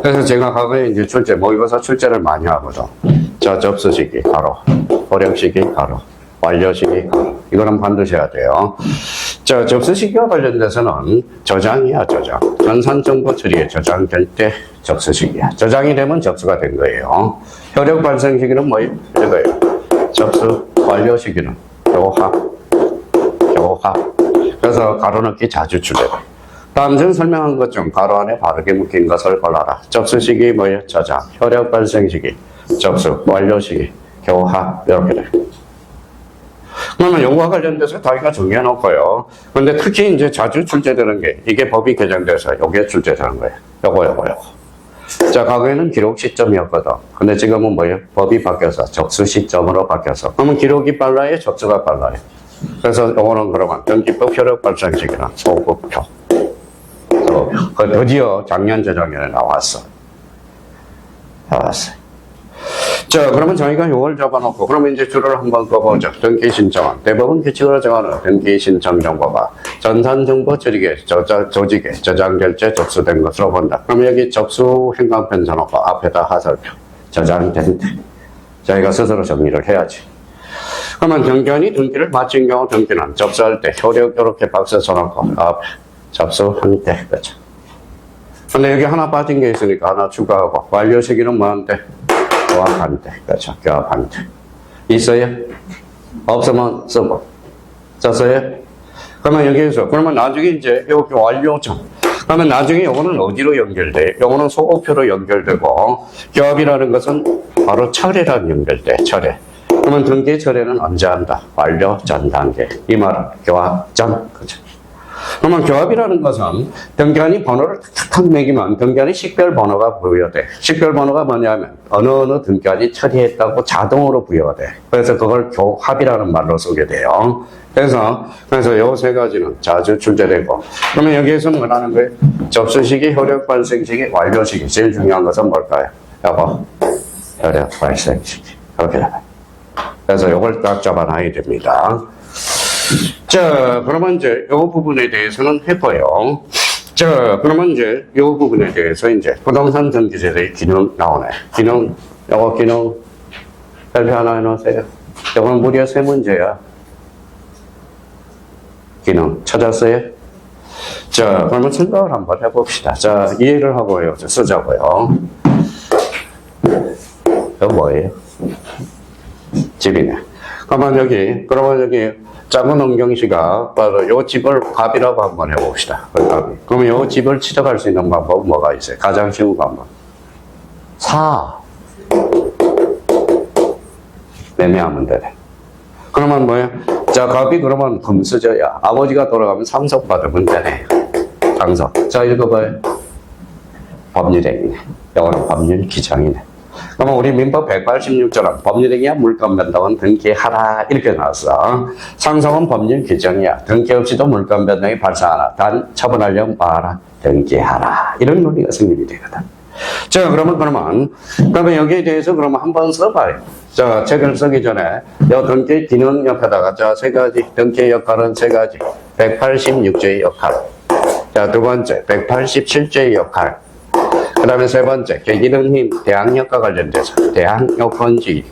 그래서 제가 과거에 이제 출제, 모의고사 출제를 많이 하거든. 자, 접수 시기, 가로. 호령 시기, 가로. 완료 시기, 가로. 이거는 반드시 해야 돼요. 자, 접수 시기와 관련돼서는 저장이야, 저장. 전산정보 처리에 저장될 때 접수 시기야. 저장이 되면 접수가 된 거예요. 효력 발생 시기는 뭐예요? 이거예요. 접수, 완료 시기는 교합. 그래서 가로 넣기 자주 출제돼. 다음 중 설명한 것 중 가로 안에 바르게 묶인 것을 골라라. 접수 시기 뭐예요? 저장. 효력 발생 시기, 접수, 완료 시기, 교합. 이렇게 돼. 그러면 요거와 관련돼서 저희가 정리해 놓고요. 근데 특히 이제 자주 출제되는 게 이게 법이 개정돼서 요게 출제되는 거예요. 요거. 자, 과거에는 기록 시점이었거든. 근데 지금은 뭐예요? 법이 바뀌어서 접수 시점으로 바뀌어서. 그러면 기록이 빨라요? 접수가 빨라요? 그래서 요거는 그러면 등기법 효력 발생 시기는 소급표. 그 드디어 작년 재작년에 나왔어요. 자, 그러면 저희가 요걸 잡아놓고, 그러면 이제 줄을 한번 꺼보죠. 등기 신청은 대법원 규칙으로 정하는 등기 신청 정보가 전산정보 처리계, 조직에 저장될 때 접수된 것으로 본다. 그럼 여기 접수 행간편 써놓고 앞에다 하설표. 저장된 때. 저희가 스스로 정리를 해야지. 그러면 등기원이 등기를 마친 경우 등기는 접수할 때 효력 이렇게 박스 써놓고 앞에 접수한 때. 그렇죠. 근데 여기 하나 빠진 게 있으니까 하나 추가하고 완료 시기는 뭐한테? 교합한 때. 그렇죠. 교합한 때. 있어요? 없으면 쓰고. 썼어요? 그러면 여기에서, 그러면 나중에 이제 여기 완료점. 그러면 나중에 요거는 어디로 연결돼? 요거는 소급표로 연결되고, 교합이라는 것은 바로 철회랑 연결돼, 철회. 그러면 등기 철회는 언제 한다? 완료 전 단계. 이 말은 교합 전. 그렇죠. 그러면 교합이라는 것은 등기관이 번호를 탁탁 매기면 등기관이 식별 번호가 부여돼. 식별 번호가 뭐냐면 어느 등기관이 처리했다고 자동으로 부여가 돼. 그래서 그걸 교합이라는 말로 쓰게 돼요. 그래서 요 세 가지는 자주 출제되고. 그러면 여기에서는 뭐라는 거예요? 접수 시기, 효력 발생 시기, 완료 시기. 제일 중요한 것은 뭘까요? 요거. 효력 발생 시기. 이렇게 잡아요. 그래서 요걸 딱 잡아놔야 됩니다. 자, 그러면 이제 요 부분에 대해서는 해봐요. 자, 그러면 이제 요 부분에 대해서 이제 부동산 등기제도의 기능 나오네. 요거 기능 발표 하나 해놓으세요. 요거는 무려 3문제야. 기능 찾았어요? 자, 그러면 생각을 한번 해봅시다. 자, 이해를 하고요. 쓰자고요. 이거 뭐예요? 집이네. 그러면 여기 작은 원경씨가 바로 요 집을 갑이라고 한번 해봅시다. 그러면 요 집을 추적할 수 있는 방법은 뭐가 있어요? 가장 쉬운 방법. 매매하면 되네. 그러면 뭐예요? 자, 갑이 그러면 금수저야. 아버지가 돌아가면 상속받으면 되네. 상속. 자, 읽어봐요. 법률행위네. 이거는 법률 기장이네. 그러면 우리 민법 186조는 법률행위야 물권 변동은 등기하라 이렇게 나왔어. 상속은 법률 규정이야. 등기 없이도 물권 변동이 발생하나 단 처분하려면 뭐하라? 등기하라. 이런 논리가 성립이 되거든. 자, 그러면 여기에 대해서 그러면 한번 써봐요. 자, 책을 쓰기 전에 요 등기 기능 옆에다가 자, 3가지 등기 역할은 3가지. 186조의 역할. 자, 두 번째 187조의 역할. 그 다음에 3번째, 계기능 힘, 대항력과 관련돼서 대항요건주의.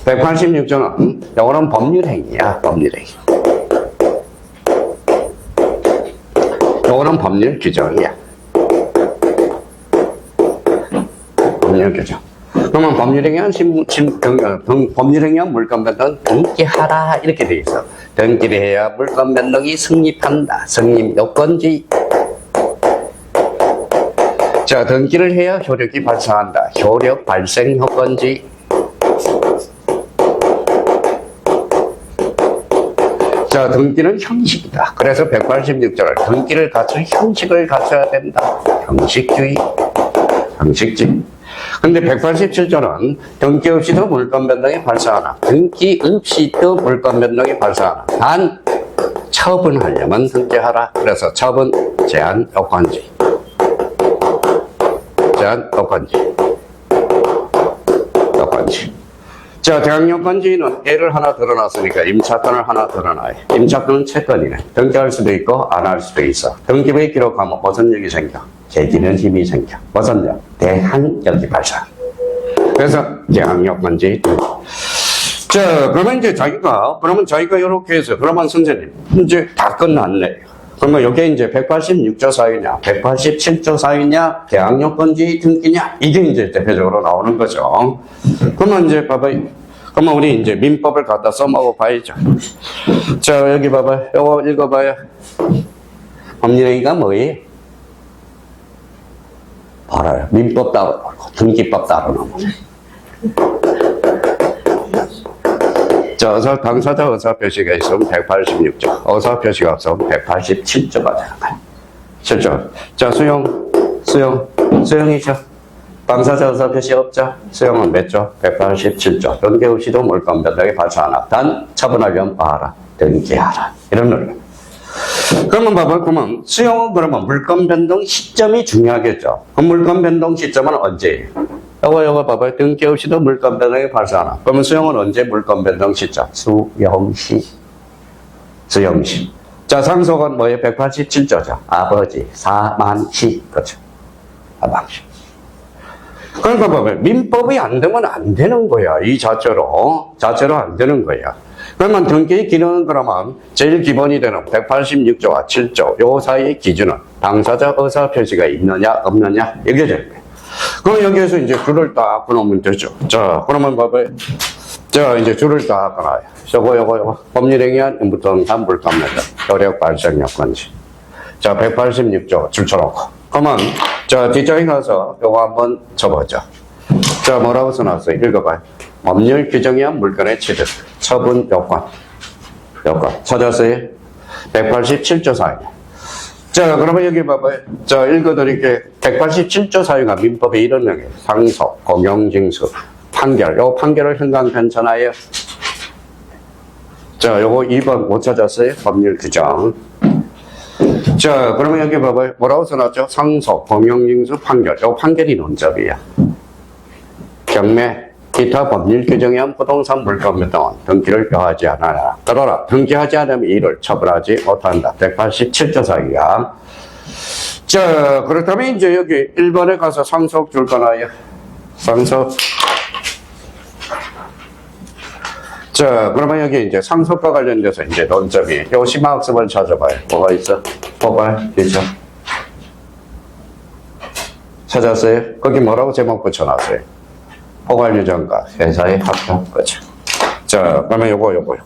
186조는 요거는 법률행위야, 법률행위. 요거는 법률 규정이야. 법률 규정. 그러면 법률행위한 법률행위한 물권 변동 등기하라 이렇게 돼 있어. 등기를 해야 물권 변동이 성립한다. 성립 요건주의. 자, 등기를 해야 효력이 발생한다. 효력 발생 요건주의. 자, 등기는 형식이다. 그래서 186조를 등기를 갖춘 형식을 갖춰야 된다. 형식주의. 형식주의. 근데 187조는 등기 없이도 물권 변동이 발생하나 등기 없이도 물권 변동이 발생하나 단 처분하려면 등기하라. 그래서 처분 제한 요건주의. 제한 요건주의. 자, 대항력건지는 L을 하나 드러났으니까 임차권을 하나 드러나요. 임차권은 채권이네. 등기할 수도 있고 안 할 수도 있어. 등기부에 기록하면 무슨 역이 생겨? 제기는 힘이 생겨. 무슨 역? 대항력이 발생. 그래서 대항력건지. 자, 그러면 이제 그러면 자기가 이렇게 해서, 그러면 선생님, 이제 다 끝났네. 그러면 여기에 이제 186조 사유냐, 187조 사유냐, 대항력건지 등기냐, 이게 이제 대표적으로 나오는 거죠. 그러면 이제 봐봐요. 그러면 우리 이제 민법을 갖다 써먹어 봐야죠. 자, 여기 봐봐요. 이거 읽어봐요. 법률행위가 뭐예요? 봐라요. 민법 따로 놓고, 등기법 따로 놓고. 자, 당사자 의사표시가 있으면 186조, 의사표시가 없으면 187조가 되는 거예요. 7조. 자, 수용이죠. 당사자 의사표시 없죠. 수용은 몇 조? 187조. 등기 없이도 물권 변동이 발생하나. 단, 처분하려면 봐라. 등기하라. 이런 논리. 그러면 봐봐. 그러면 수용은 그러면 물권 변동 시점이 중요하겠죠. 그 물권 변동 시점은 언제예요? 요거 봐봐요. 등기 없이도 물권 변동이 발생하나. 그러면 수용은 언제 물권 변동 시점? 수용시. 자, 상속은 뭐예요? 187조죠. 아버지, 사만시. 그렇죠. 사만시. 그러니까 봐봐요. 민법이 안 되면 안 되는 거야. 이 자체로 안 되는 거야. 그러면 등기의 기능은 그러면 제일 기본이 되는 186조와 7조 요 사이의 기준은 당사자 의사 표시가 있느냐 없느냐 이게 되는 거예요. 그럼 여기에서 이제 줄을 딱 끊으면 되죠. 자, 그러면 봐봐요. 자, 이제 줄을 딱 끊어요. 요거. 법률행위한 임부등한 물권면허, 효력 발생 요건지. 자, 186조 줄 쳐놓고. 그러면, 자, 뒷장에 가서 요거 한번 쳐보죠. 자, 뭐라고 써놨어요? 읽어봐요. 법률 규정에 의한 물권의 취득, 처분 요건. 찾았어요? 187조 사유. 자, 그러면 여기 봐봐요. 자, 읽어드릴게요. 187조 사유가 민법에 이런 내용이에요. 상속, 공용징수, 판결. 요 판결을 현강 편찬하여. 자, 요거 2번 못 찾았어요? 법률 규정. 자, 그러면 여기 봐봐요. 뭐라고 써놨죠? 상속, 공용징수, 판결. 요 판결이 논점이야. 경매, 기타 법률 규정에 의한 부동산 물권 변동은 등기를 표하지 않아라. 들어라. 등기하지 않으면 이를 처벌하지 못한다. 187조 사유야. 자, 그렇다면 이제 여기 1번에 가서 상속 줄 거나요? 상속. 자, 그러면 여기 이제 상속과 관련돼서 이제 논점이 요 심화학습을 찾아봐요. 뭐가 있어? 포괄, 있죠? 찾았어요? 거기 뭐라고 제목 붙여놨어요? 포괄 유전과 회사의 합병. 그렇죠. 자, 그러면 요거.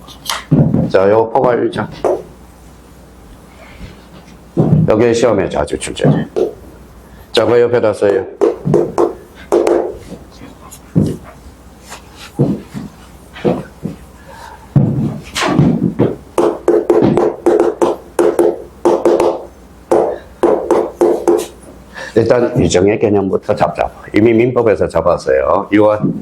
자, 요 포괄 유전. 여기 시험에 자주 출제돼. 자, 그 옆에다 써요. 일단 유정의 개념부터 잡자. 이미 민법에서 잡았어요. 유언.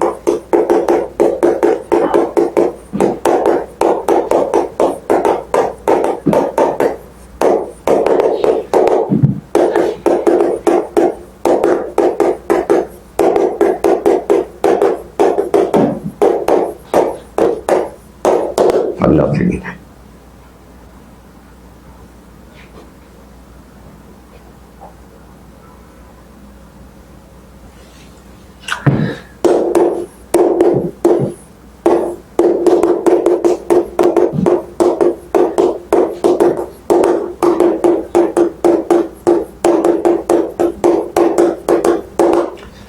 반납형이네.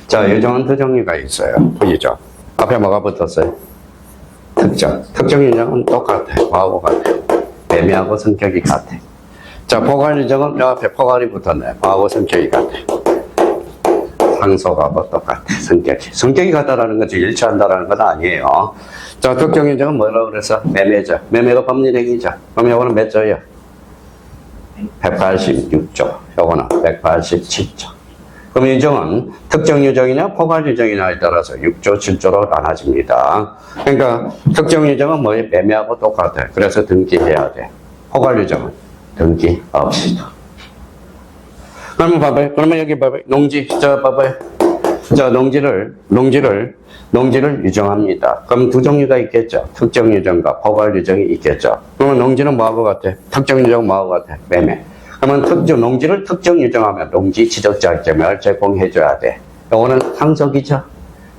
자, 유정은 두 종류가 있어요. 보이죠? 앞에 뭐가 붙었어요? 특정. 특정 유정은 똑같아. 뭐하고 같아? 매매하고 성격이 같아. 자, 포괄 유정은 요 앞에 포괄이 붙었네. 뭐하고 성격이 같아? 상속하고 똑같아. 성격이 같다라는 건 일치한다라는 건 아니에요. 자, 특정 유정은 뭐라고 그래서? 매매죠. 매매가 법률행위죠. 그럼 요거는 몇 조예요? 186조. 요거는 187조. 그럼 유정은 특정 유정이냐 포괄 유정이냐에 따라서 6조, 7조로 나눠집니다. 그러니까 특정 유정은 뭐에 매매하고 똑같아. 그래서 등기해야 돼. 포괄 유정은 등기 없이도. 그러면 봐봐요. 그러면 여기 봐봐요. 농지, 저 봐봐요. 자, 농지를 유정합니다. 그럼 두 종류가 있겠죠. 특정 유정과 포괄 유정이 있겠죠. 그러면 농지는 뭐하고 같아? 특정 유정 뭐하고 같아? 매매. 그러면 농지를 특정 유정하면 농지 지적자격증을 제공해줘야 돼. 이거는 항적이죠.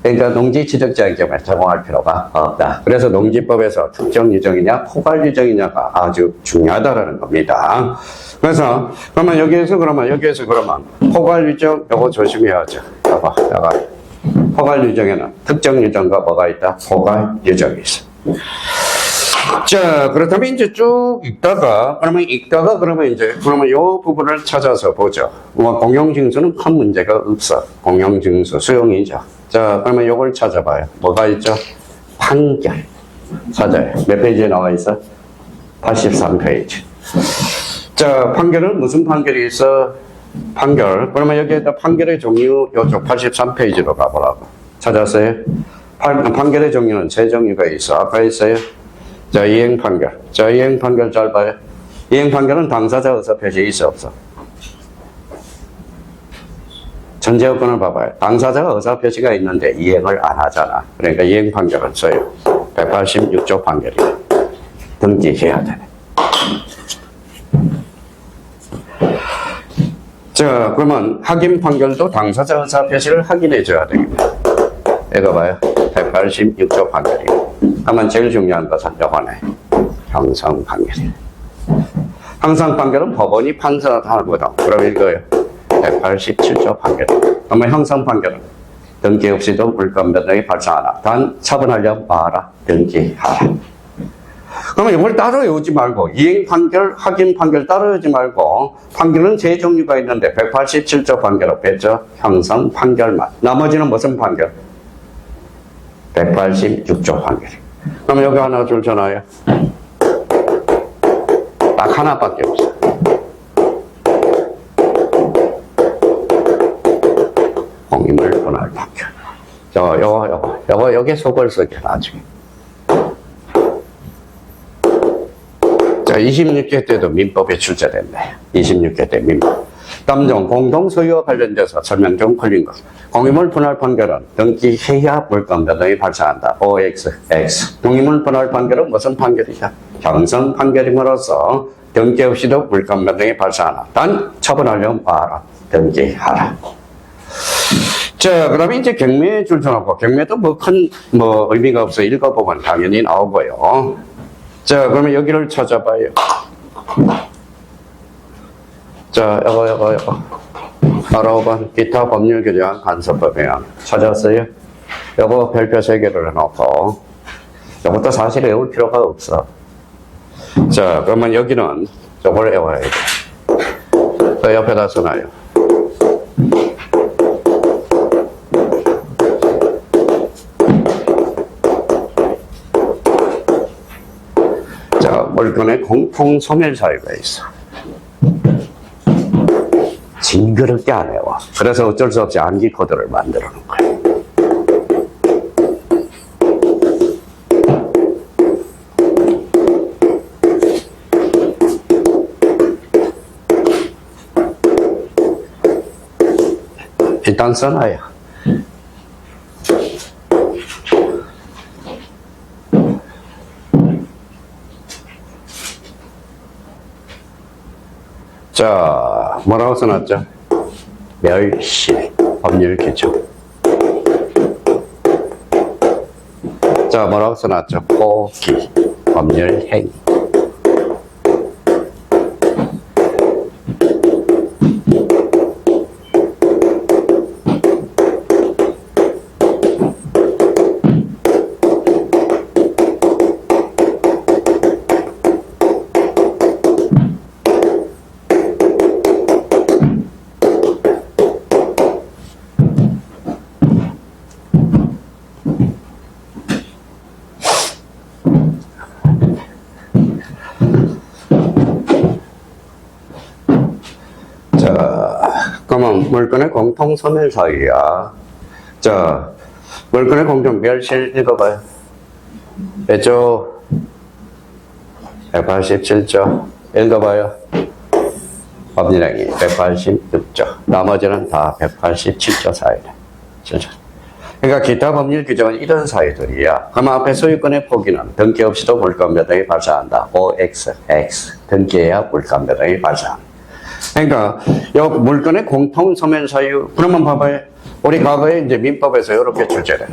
그러니까 농지 지적자격증을 제공할 필요가 없다. 그래서 농지법에서 특정 유정이냐 포괄 유정이냐가 아주 중요하다라는 겁니다. 그래서 여기에서 그러면 포괄 유정 요거 조심해야죠. 봐봐, 포괄 유정에는 특정 유정과 뭐가 있다? 포괄 유정이 있어. 자, 그렇다면 이제 쭉 읽다가 그러면 요 부분을 찾아서 보죠. 공용징수는 큰 문제가 없어. 공용징수 수용이죠. 자, 그러면 요걸 찾아봐요. 뭐가 있죠? 판결. 찾아요. 몇 페이지에 나와 있어? 83페이지. 자, 판결은 무슨 판결이 있어? 판결. 그러면 여기에다 판결의 종류 요쪽 83페이지로 가보라고. 찾았어요? 판결의 종류는 세 종류가 있어. 아까 있어요? 자, 이행 판결. 자, 이행 판결 잘 봐요. 이행 판결은 당사자 의사 표시 있어 없어? 전제 요건을 봐봐요. 당사자가 의사 표시가 있는데 이행을 안 하잖아. 그러니까 이행 판결은 써요. 186조 판결이 등기해야 되네. 자, 그러면 확인 판결도 당사자 의사 표시를 확인해 줘야 되겠네. 이거 봐요. 186조 판결이. 그러면 제일 중요한 것은 요거네. 형성 판결이. 형성 판결은 법원이 판사하는 거다. 그럼 이거예요. 187조 판결. 그러면 형성 판결은 등기 없이도 물권 변동이 발생하나. 단 처분하려면 마라. 등기하라. 그러면 이걸 따로 외우지 말고 이행 판결, 확인 판결 따로 외우지 말고 판결은 세 종류가 있는데 187조 판결은 뺐죠. 형성 판결만. 나머지는 무슨 판결? 186조 판결. 그럼 여기 하나 줄잖아요. 딱 하나밖에 없어. 공인물 분할 판결. 여기 속을 쓰게 나중에. 자, 26개 때도 민법에 출제됐네. 26개 때 민법. 다음 공동소유와 관련돼서 설명 좀 걸린 것. 공인물 분할 판결은 등기해야 물권 변동이 발생한다. OX, X. 공인물 분할 판결은 무슨 판결이냐? 형성 판결임으로써 등기 없이도 물권 변동이 발생하나. 단 처분하려면 봐라. 등기하라. 자, 그러면 이제 경매 줄쳐놓고, 경매도 큰 의미가 없어. 읽어보면 당연히 나오고요. 자, 그러면 여기를 찾아봐요. 자, 요거. 바로 5번 기타 법률 규정안 간섭법 행위. 찾았어요? 요거 별표 3개를 해놓고, 요것도 사실 외울 필요가 없어. 자, 그러면 여기는 요걸 외워야 돼. 그 옆에다 써놔요. 자, 물건의 공통 소멸 사유가 있어. 징그럽게 안 해와. 그래서 어쩔 수 없이 암기 코드를 만들어 놓은 거야. 일단 써놔요. 자, 뭐라고 써놨죠? 멸실, 법률 규정. 자, 뭐라고 써놨죠? 포기, 법률 행위. 그러면 물건의 공통 소멸 사유야. 자, 물건의 공통 멸실 읽어봐요. 몇조? 187조. 읽어봐요. 법률행위 186조. 나머지는 다 187조 사유래. 그러니까 기타 법률 규정은 이런 사유들이야. 그럼 앞에 소유권의 포기는 등기 없이도 물권배당이 발생한다. OX, X. 등기해야 물권배당이 발생한다. 그러니까 이 물권의 공통 소멸 사유. 그러면 봐봐요. 우리 과거에 이제 민법에서 이렇게 출제돼.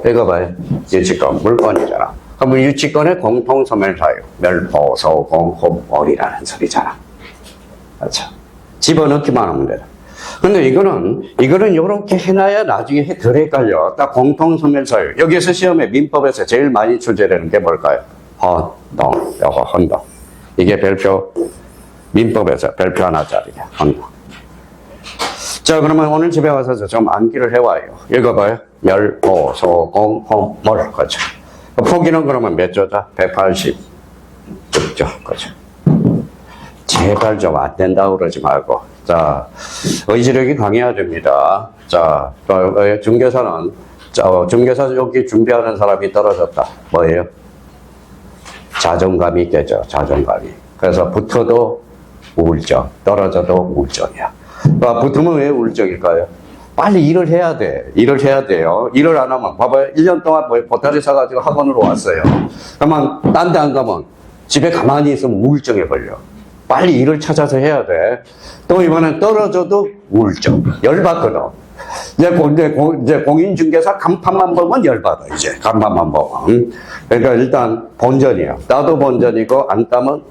이거 봐요. 유치권, 물권이잖아. 그럼 유치권의 공통 소멸 사유. 멸포, 소공, 홈월이라는 소리잖아. 그렇죠. 집어넣기만 하면 돼. 근데 이거는 이렇게 해놔야 나중에 덜 헷갈려. 딱 공통 소멸 사유. 여기서 시험에 민법에서 제일 많이 출제되는 게 뭘까요? 헌동, 요거 헌동. 이게 별표, 민법에서 별표 하나짜리야. 헌동. 자, 그러면 오늘 집에 와서 좀 암기를 해와요. 읽어봐요. 멸, 보, 소, 공, 홈, 몰. 그죠. 포기는 그러면 몇 조다? 186조. 그죠. 제발 좀 안 된다 그러지 말고. 자, 의지력이 강해야 됩니다. 자, 중개사는, 중개사 여기 준비하는 사람이 떨어졌다. 뭐예요? 자존감이 깨져, 자존감이. 그래서 붙어도 우울증, 떨어져도 우울증이야. 붙으면 왜 우울증일까요? 빨리 일을 해야 돼. 일을 해야 돼요. 일을 안 하면, 봐봐요. 1년 동안 보따리 사가지고 학원으로 왔어요. 그러면 딴 데 안 가면 집에 가만히 있으면 우울증에 걸려. 빨리 일을 찾아서 해야 돼. 또 이번엔 떨어져도 우울증. 열받거든. 이제 공인중개사 간판만 보면 열받아, 이제. 간판만 보면. 그러니까 일단 본전이야. 따도 본전이고, 안 따면,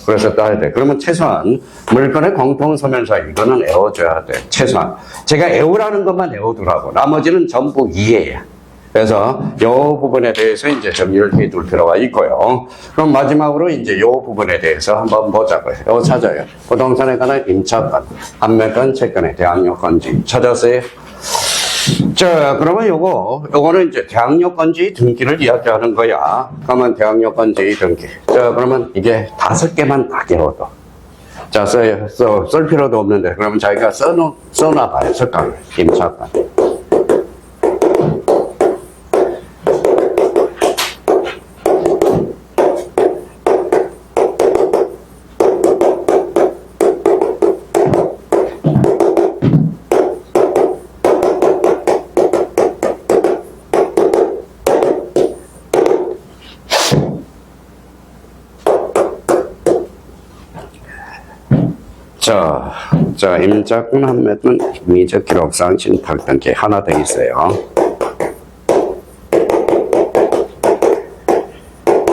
그래서 따야 돼. 그러면 최소한 물건의 공통소멸사 이거는 애워줘야 돼. 최소한. 제가 애우라는 것만 애워두라고. 나머지는 전부 이해야. 그래서 이 부분에 대해서 이제 정리를 해둘 필요가 있고요. 그럼 마지막으로 이제 이 부분에 대해서 한번 보자고요. 이거 찾아요. 부동산에 관한 임차권, 판매권, 채권의 대항요건지 찾았어요? 자, 그러면 요거는 이제 대항요건지 등기를 이야기하는 거야. 그러면 대항요건지 등기. 자, 그러면 이게 5개만 다 외워도. 자, 쓸 필요도 없는데, 그러면 자기가 써놔봐요. 석강, 임차권. 자, 임차권 판매권 임의적 기록상 신탁 등기 하나 더 있어요.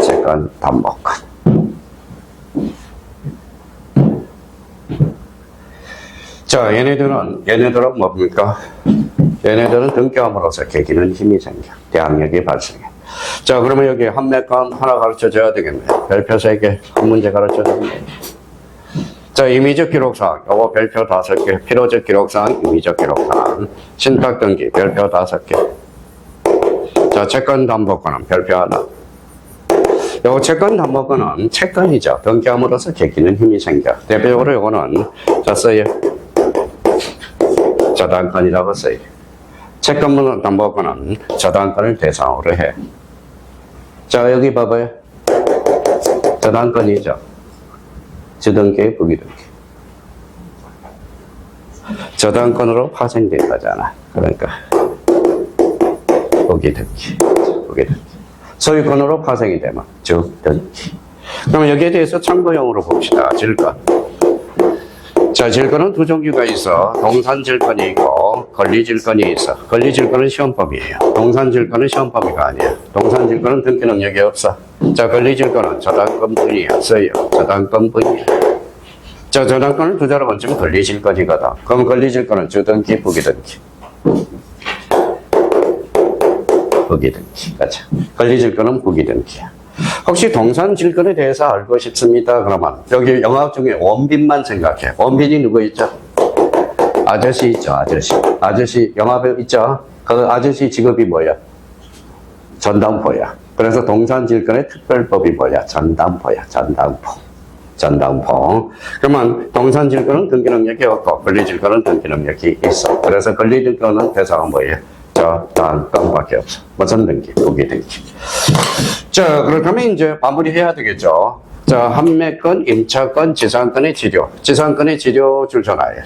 채권 담보권. 자, 얘네들은 뭡니까? 얘네들은 등기함으로써 계기는 힘이 생겨. 대항력이 발생해. 자, 그러면 여기 판매권 하나 가르쳐 줘야 되겠네. 별표 3개, 한 문제 가르쳐 줬네. 자, 임의적 기록사항, 요거 별표 5개, 필요적 기록사항, 임의적 기록사항, 신탁 등기, 별표 5개. 자, 채권 담보권은 별표 하나. 요거 채권 담보권은 채권이죠. 등기함으로써 계기는 힘이 생겨. 대표적으로 요거는, 자, 써요. 저당권이라고 써요. 채권 담보권은 저당권을 대상으로 해. 자, 여기 봐봐요. 저당권이죠. 주등기, 부기등기. 저당권으로 파생된 거잖아. 그러니까 부기등기. 소유권으로 파생이 되면 주등기. 그럼 여기에 대해서 참고용으로 봅시다. 질권. 자, 질권은 두 종류가 있어. 동산질권이 있고 권리질권이 있어. 권리질권은 시험법이에요. 동산질권은 시험법이가 아니야. 동산질권은 등기 능력이 없어. 자, 권리질권은 저당권분이야. 써요. 저당권분이야. 자, 저당권을 두 자로 번지면 권리질권이거든. 그럼 권리질권은 주등기, 부기등기. 부기등기. 그렇죠. 권리질권은 부기등기야. 혹시 동산질권에 대해서 알고 싶습니다. 그러면 여기 영화 중에 원빈만 생각해. 원빈이 누구 있죠? 아저씨 있죠. 아저씨 영화배우 있죠. 그 아저씨 직업이 뭐야? 전담포야. 그래서 동산질권의 특별법이 뭐야? 전담포야. 전담포. 그러면 동산질권은 등기능력이 없고 권리질권은 등기능력이 있어. 그래서 권리질권은 대상은 뭐예요? 저당권밖에 없어. 무슨 등기? 부기등기. 자, 그렇다면 이제 마무리해야 되겠죠. 자, 판매권, 임차권, 지상권의 지료. 지상권의 지료 줄 줘놔요.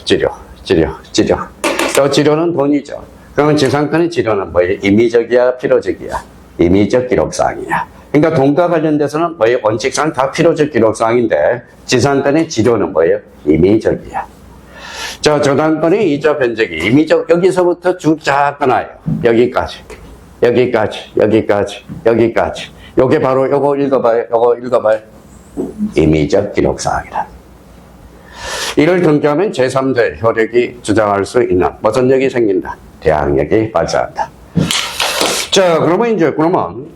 치료. 또 치료는 돈이죠. 그러면 지상권의 치료는 뭐예요? 임의적이야, 필요적이야? 임의적 기록사항이야. 그러니까 돈과 관련돼서는 뭐예요? 원칙상 다 필요적 기록사항인데 지상권의 치료는 뭐예요? 임의적이야. 자, 저당권의 이자 변제기 임의적. 여기서부터 쭉 쫙 끊어요. 여기까지. 요게 바로 요거 읽어봐요. 임의적 기록사항이다. 이를 등기하면 제3대 효력이 주장할 수 있는 무슨 역이 생긴다? 대항력이 발생한다. 자, 그러면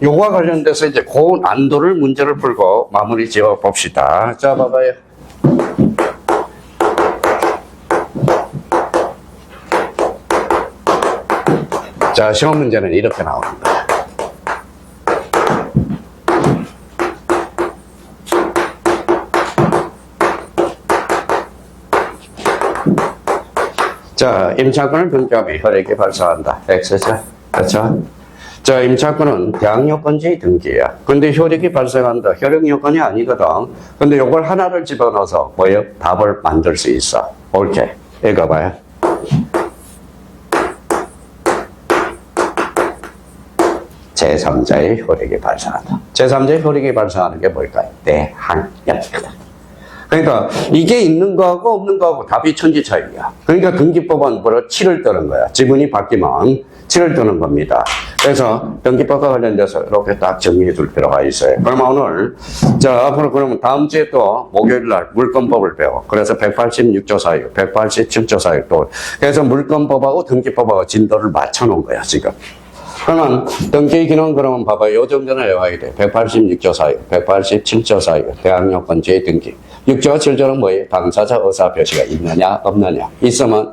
요거와 관련돼서 이제 그 난도를 문제를 풀고 마무리 지어 봅시다. 자, 봐봐요. 자, 시험 문제는 이렇게 나옵니다. 자, 임차권을 등기하면 효력이 발생한다. X죠. 그렇죠? 자, 임차권은 대항요건지 등기야. 근데 효력이 발생한다. 효력 요건이 아니거든. 근데 요걸 하나를 집어넣어서 뭐예요? 답을 만들 수 있어. 옳게. 읽어봐요. 제3자의 효력이 발생한다. 제3자의 효력이 발생하는 게 뭘까요? 대항력이거든. 그러니까 이게 있는 거하고 없는 거하고 답이 천지 차이야. 그러니까 등기법은 뭐로 7을 뜨는 거야. 지분이 바뀌면 7을 뜨는 겁니다. 그래서 등기법과 관련돼서 이렇게 딱 정리해 둘 필요가 있어요. 그러면 오늘 자 앞으로 그러면 다음 주에 또 목요일 날 물권법을 배워. 그래서 186조 사유, 187조 사유 또 그래서 물권법하고 등기법하고 진도를 맞춰 놓은 거야 지금. 그러면 등기 기능 그러면 봐봐요. 요 정도는 외워야 돼. 186조 사유, 187조 사유, 대항요건지의 등기. 6조와 7조는 뭐예요? 당사자 의사 표시가 있느냐 없느냐. 있으면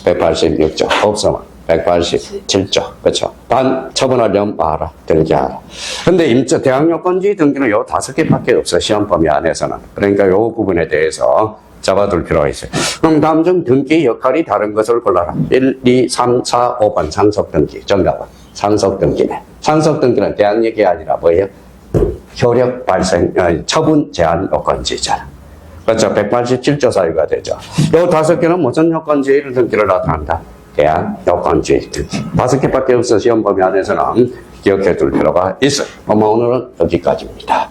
186조, 없으면 187조. 그렇죠? 단 처분하려면 봐라. 등기하라. 근데 대항요건지 등기는 요 5개밖에 없어. 시험 범위 안에서는. 그러니까 요 부분에 대해서 잡아둘 필요가 있어요. 그럼 다음 중 등기 역할이 다른 것을 골라라. 1, 2, 3, 4, 5번 상속등기. 정답은 상속등기네. 상속등기는 대항력이 아니라 뭐예요? 효력 발생, 처분 제한 요건지잖아. 그렇죠? 187조 사유가 되죠. 요 5개는 무슨 요건지의 등기를 나타난다? 대항 요건지 등기. 5개밖에 없어. 시험 범위 안에서는 기억해 둘 필요가 있어요. 오늘은 여기까지입니다.